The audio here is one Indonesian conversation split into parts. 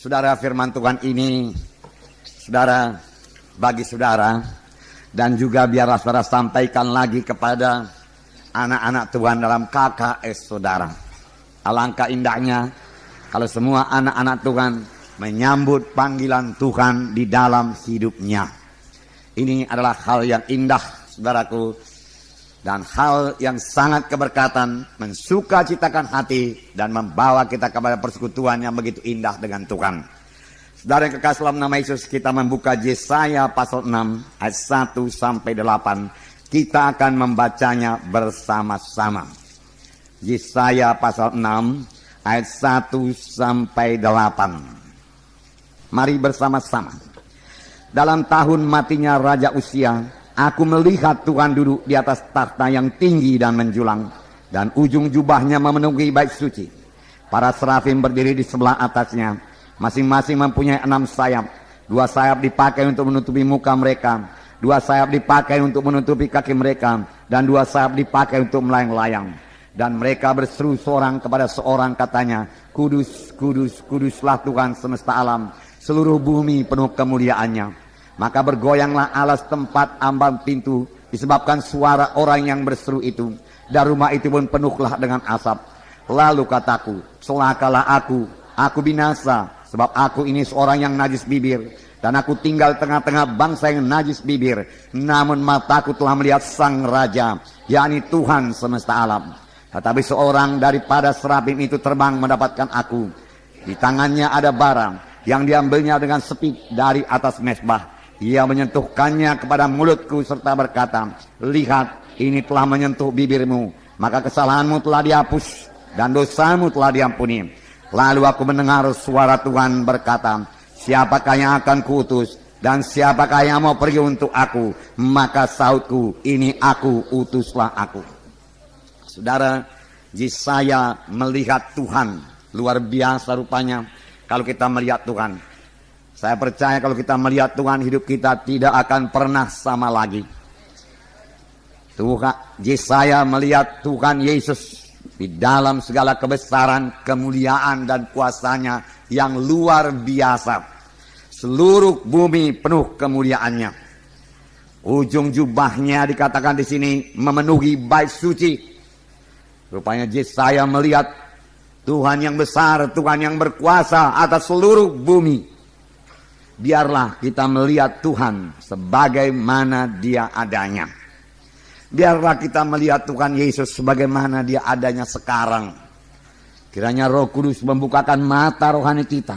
Saudara, firman Tuhan ini, saudara, bagi saudara, dan juga biarlah saudara sampaikan lagi kepada anak-anak Tuhan dalam KKS saudara. Alangkah indahnya kalau semua anak-anak Tuhan menyambut panggilan Tuhan di dalam hidupnya. Ini adalah hal yang indah, saudaraku, dan hal yang sangat keberkatan, mensukacitakan hati dan membawa kita kepada persekutuan yang begitu indah dengan Tuhan. Saudara yang kekasih dalam nama Yesus, kita membuka Yesaya pasal 6 ayat 1 sampai 8. Kita akan membacanya bersama-sama. Yesaya pasal 6 ayat 1 sampai 8. Mari bersama-sama. Dalam tahun matinya Raja Uzia, aku melihat Tuhan duduk di atas takhta yang tinggi dan menjulang, dan ujung jubahnya memenuhi bait suci. Para serafim berdiri di sebelah atasnya, masing-masing mempunyai 6 sayap. 2 sayap dipakai untuk menutupi muka mereka, 2 sayap dipakai untuk menutupi kaki mereka, dan 2 sayap dipakai untuk melayang-layang. Dan mereka berseru seorang kepada seorang, katanya, Kudus, kudus, kuduslah Tuhan semesta alam, seluruh bumi penuh kemuliaannya. Maka bergoyanglah alas tempat ambang pintu disebabkan suara orang yang berseru itu, dan rumah itu pun penuhlah dengan asap. Lalu kataku, celakalah aku binasa, sebab aku ini seorang yang najis bibir, dan aku tinggal tengah-tengah bangsa yang najis bibir. Namun mataku telah melihat Sang Raja, yakni Tuhan semesta alam. Tetapi seorang daripada serafim itu terbang mendapatkan aku. Di tangannya ada bara yang diambilnya dengan sepi dari atas mezbah. Ia menyentuhkannya kepada mulutku serta berkata, lihat, ini telah menyentuh bibirmu, maka kesalahanmu telah dihapus dan dosamu telah diampuni. Lalu aku mendengar suara Tuhan berkata, siapakah yang akan kuutus dan siapakah yang mau pergi untuk aku? Maka sautku, ini aku, utuslah aku. Saudara, Yesaya melihat Tuhan, luar biasa rupanya kalau kita melihat Tuhan. Saya percaya kalau kita melihat Tuhan, hidup kita tidak akan pernah sama lagi. Tuhan, Yesaya melihat Tuhan Yesus di dalam segala kebesaran, kemuliaan dan kuasanya yang luar biasa. Seluruh bumi penuh kemuliaannya. Ujung jubahnya dikatakan di sini memenuhi bait suci. Rupanya Yesaya melihat Tuhan yang besar, Tuhan yang berkuasa atas seluruh bumi. Biarlah kita melihat Tuhan sebagaimana Dia adanya. Biarlah kita melihat Tuhan Yesus sebagaimana Dia adanya sekarang. Kiranya Roh Kudus membukakan mata rohani kita,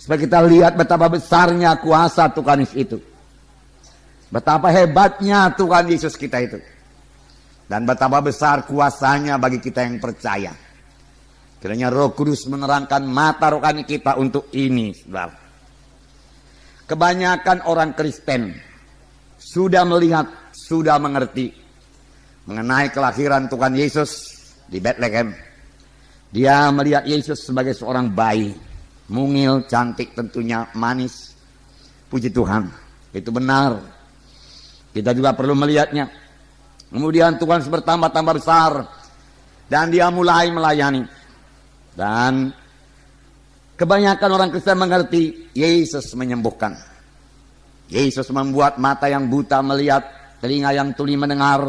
supaya kita lihat betapa besarnya kuasa Tuhan Yesus itu, betapa hebatnya Tuhan Yesus kita itu, dan betapa besar kuasanya bagi kita yang percaya. Kiranya Roh Kudus menerangkan mata rohani kita untuk ini, saudara. Kebanyakan orang Kristen sudah melihat, sudah mengerti mengenai kelahiran Tuhan Yesus di Bethlehem. Dia melihat Yesus sebagai seorang bayi, mungil, cantik tentunya, manis. Puji Tuhan, itu benar. Kita juga perlu melihatnya. Kemudian Tuhan bertambah-tambah besar, dan Dia mulai melayani. Dan kebanyakan orang Kristen mengerti, Yesus menyembuhkan. Yesus membuat mata yang buta melihat, telinga yang tuli mendengar,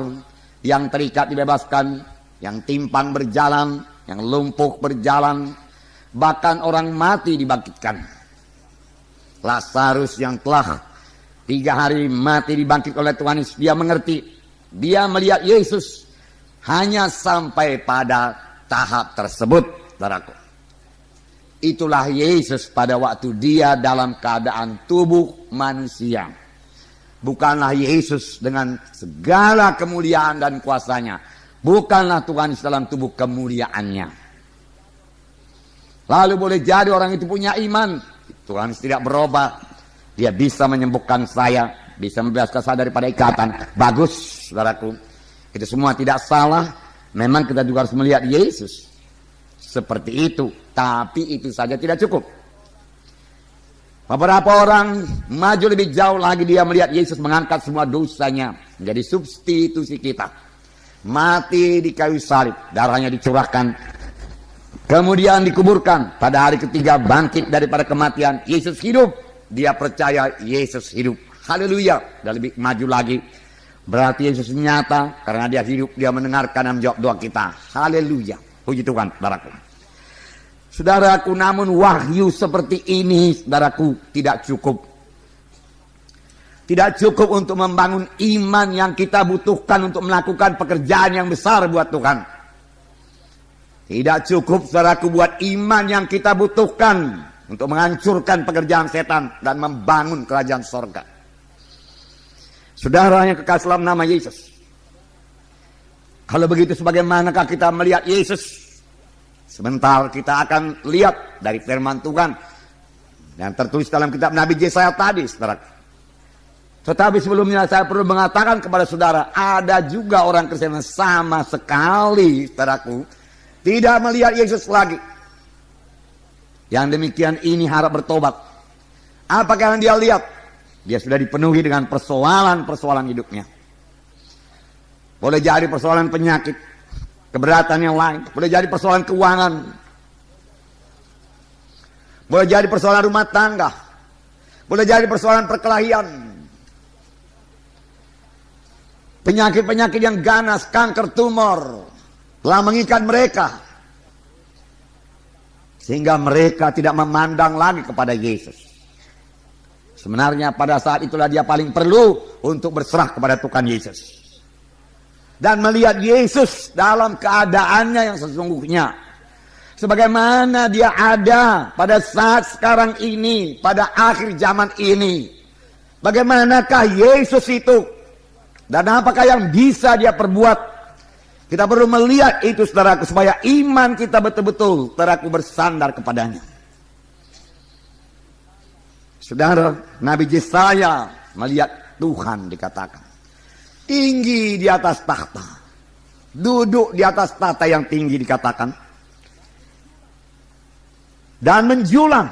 yang terikat dibebaskan, yang timpang berjalan, yang lumpuh berjalan, bahkan orang mati dibangkitkan. Lazarus yang telah 3 hari mati dibangkit oleh Tuhan Yesus, dia mengerti, dia melihat Yesus hanya sampai pada tahap tersebut, saudaraku. Itulah Yesus pada waktu Dia dalam keadaan tubuh manusia. Bukanlah Yesus dengan segala kemuliaan dan kuasanya. Bukanlah Tuhan dalam tubuh kemuliaannya. Lalu boleh jadi orang itu punya iman, Tuhan tidak berubah. Dia bisa menyembuhkan saya, bisa membebaskan saya daripada ikatan. Bagus, saudaraku. Itu semua tidak salah. Memang kita juga harus melihat Yesus seperti itu, tapi itu saja tidak cukup. Beberapa orang maju lebih jauh lagi, dia melihat Yesus mengangkat semua dosanya menjadi substitusi kita. Mati di kayu salib, darahnya dicurahkan Kemudian dikuburkan. Pada hari ketiga bangkit daripada kematian. Yesus hidup. Dia percaya Yesus hidup. Haleluya. Dan lebih maju lagi. Berarti Yesus nyata. Karena dia hidup. Dia mendengarkan dan menjawab doa kita. Haleluya. Puji Tuhan, saudaraku. Saudaraku, namun wahyu seperti ini, saudaraku, tidak cukup. Tidak cukup untuk membangun iman yang kita butuhkan untuk melakukan pekerjaan yang besar buat Tuhan. Tidak cukup, saudaraku, buat iman yang kita butuhkan untuk menghancurkan pekerjaan setan dan membangun kerajaan sorga. Saudara yang kekasih dalam nama Yesus. Kalau begitu, sebagaimanakah kita melihat Yesus? Sebentar kita akan lihat dari firman Tuhan yang tertulis dalam kitab Nabi Yesaya tadi, saudara. Tetapi sebelumnya saya perlu mengatakan kepada saudara, ada juga orang Kristen yang sama sekali, saudaraku, tidak melihat Yesus lagi. Yang demikian ini harap bertobat. Apakah yang dia lihat? Dia sudah dipenuhi dengan persoalan-persoalan hidupnya. Boleh jadi persoalan penyakit, keberatan yang lain, boleh jadi persoalan keuangan, boleh jadi persoalan rumah tangga, boleh jadi persoalan perkelahian, penyakit-penyakit yang ganas, kanker, tumor telah mengikat mereka sehingga mereka tidak memandang lagi kepada Yesus. Sebenarnya pada saat itulah dia paling perlu untuk berserah kepada Tuhan Yesus dan melihat Yesus dalam keadaannya yang sesungguhnya. Sebagaimana dia ada pada saat sekarang ini, pada akhir zaman ini. Bagaimanakah Yesus itu? Dan apakah yang bisa dia perbuat? Kita perlu melihat itu, saudaraku, supaya iman kita betul-betul, saudaraku, bersandar kepadanya. Saudara, Nabi Yesaya melihat Tuhan dikatakan tinggi di atas takhta, duduk di atas tahta yang tinggi dikatakan, dan menjulang,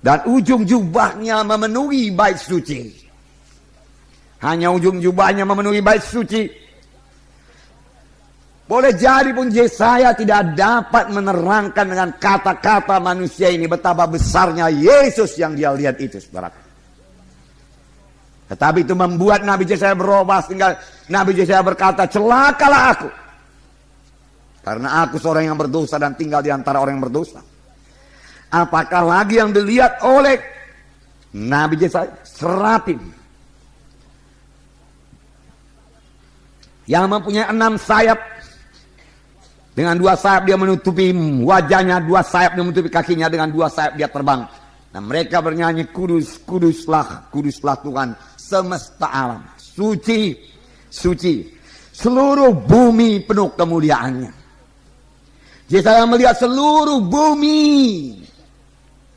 dan ujung jubahnya memenuhi bait suci. Hanya ujung jubahnya memenuhi bait suci. Boleh jadi pun Yesaya tidak dapat menerangkan dengan kata-kata manusia ini betapa besarnya Yesus yang dia lihat itu, saudara. Tetapi itu membuat Nabi Yesaya berubah sehingga Nabi Yesaya berkata, celakalah aku, karena aku seorang yang berdosa dan tinggal di antara orang yang berdosa. Apakah lagi yang dilihat oleh Nabi Yesaya? Serafim yang mempunyai 6 sayap. Dengan 2 sayap dia menutupi wajahnya, 2 sayap dia menutupi kakinya, dengan 2 sayap dia terbang. Nah, mereka bernyanyi, kudus, kuduslah, kuduslah Tuhan semesta alam. Suci, suci. Seluruh bumi penuh kemuliaannya. Yesaya melihat seluruh bumi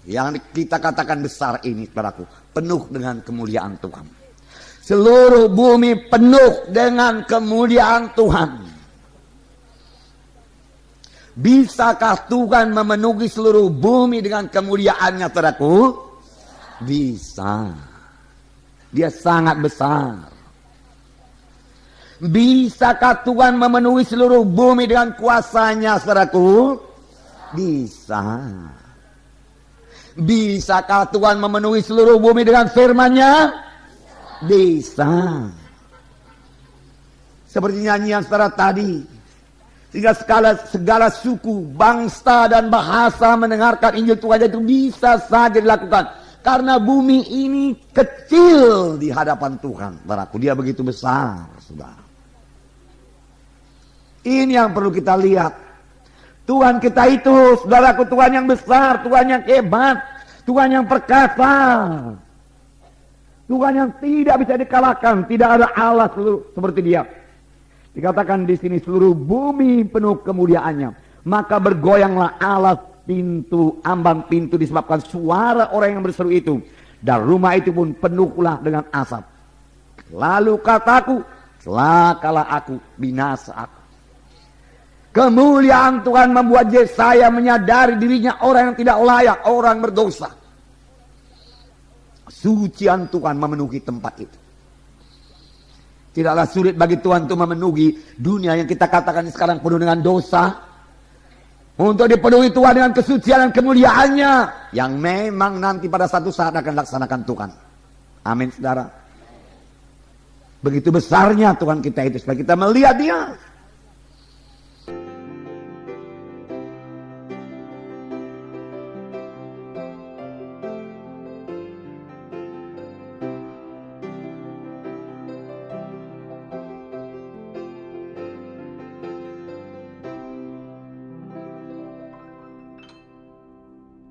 yang kita katakan besar ini, saudaraku, penuh dengan kemuliaan Tuhan. Seluruh bumi penuh dengan kemuliaan Tuhan. Bisakah Tuhan memenuhi seluruh bumi dengan kemuliaannya, saudaraku? Bisa. Dia sangat besar. Bisakah Tuhan memenuhi seluruh bumi dengan kuasanya, saudaraku? Bisa. Bisakah Tuhan memenuhi seluruh bumi dengan firman-Nya? Bisa. Seperti nyanyian saudara tadi. Sehingga segala suku, bangsa dan bahasa mendengarkan Injil Tuhan itu bisa saja dilakukan. Karena bumi ini kecil di hadapan Tuhan. Saudaraku, dia begitu besar, saudara. Ini yang perlu kita lihat. Tuhan kita itu, saudaraku, Tuhan yang besar, Tuhan yang hebat, Tuhan yang perkasa. Tuhan yang tidak bisa dikalahkan, tidak ada Allah seperti dia. Dikatakan di sini seluruh bumi penuh kemuliaannya. Maka bergoyanglah alas pintu, ambang pintu disebabkan suara orang yang berseru itu. Dan rumah itu pun penuhlah dengan asap. Lalu kataku, celakalah aku, binasa aku. Kemuliaan Tuhan membuat Yesaya menyadari dirinya orang yang tidak layak, orang berdosa. Sucian Tuhan memenuhi tempat itu. Tidaklah sulit bagi Tuhan untuk memenuhi dunia yang kita katakan sekarang penuh dengan dosa. Untuk dipenuhi Tuhan dengan kesucian dan kemuliaannya. Yang memang nanti pada satu saat akan laksanakan Tuhan. Amin saudara. Begitu besarnya Tuhan kita itu supaya kita melihat Dia.